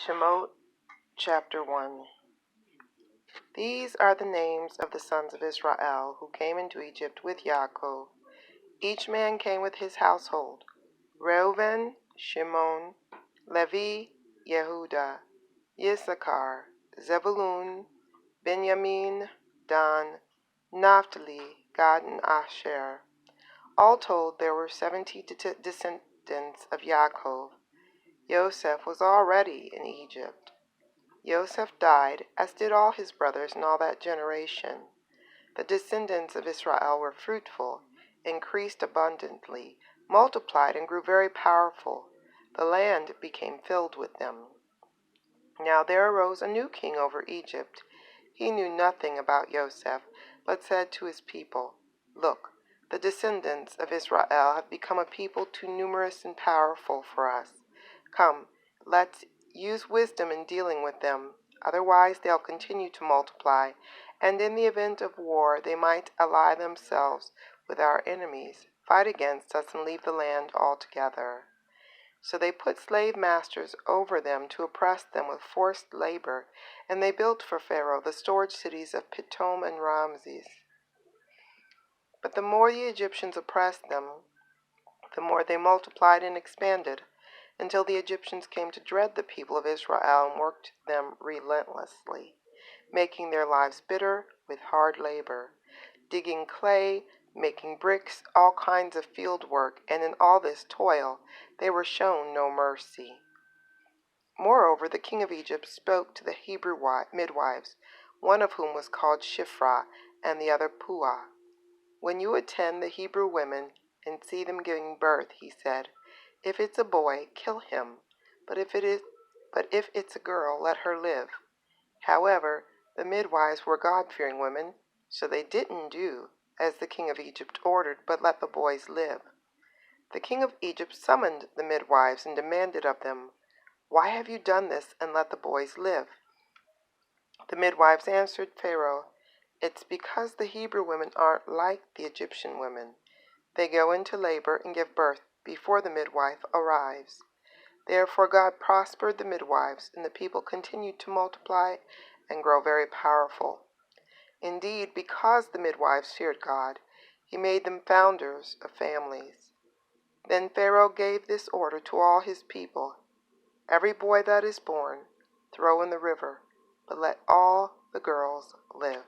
Shemot chapter 1. These are the names of the sons of Israel who came into Egypt with Yaakov. Each man came with his household: Reuben, Shimon, Levi, Yehuda, Yissachar, Zebulun, Benjamin, Dan, Naphtali, Gad, and Asher. All told, there were 70 descendants of Yaakov. Joseph was already in Egypt. Joseph died, as did all his brothers in all that generation. The descendants of Israel were fruitful, increased abundantly, multiplied, and grew very powerful. The land became filled with them. Now there arose a new king over Egypt. He knew nothing about Joseph, but said to his people, "Look, the descendants of Israel have become a people too numerous and powerful for us. Come, let's use wisdom in dealing with them. Otherwise they'll continue to multiply, and in the event of war they might ally themselves with our enemies, fight against us, and leave the land altogether." So they put slave masters over them to oppress them with forced labor, and they built for Pharaoh the storage cities of Pitom and Ramses. But the more the Egyptians oppressed them, the more they multiplied and expanded, until the Egyptians came to dread the people of Israel and worked them relentlessly, making their lives bitter with hard labor, digging clay, making bricks, all kinds of field work, and in all this toil they were shown no mercy. Moreover, the king of Egypt spoke to the Hebrew midwives, one of whom was called Shiphrah and the other Puah. "When you attend the Hebrew women and see them giving birth," he said, "if it's a boy, kill him, but if it's a girl, let her live." However, the midwives were God-fearing women, so they didn't do as the king of Egypt ordered, but let the boys live. The king of Egypt summoned the midwives and demanded of them, "Why have you done this and let the boys live?" The midwives answered Pharaoh, "It's because the Hebrew women aren't like the Egyptian women. They go into labor and give birth before the midwife arrives." Therefore God prospered the midwives, and the people continued to multiply and grow very powerful. Indeed, because the midwives feared God, he made them founders of families. Then Pharaoh gave this order to all his people: "Every boy that is born, throw in the river, but let all the girls live."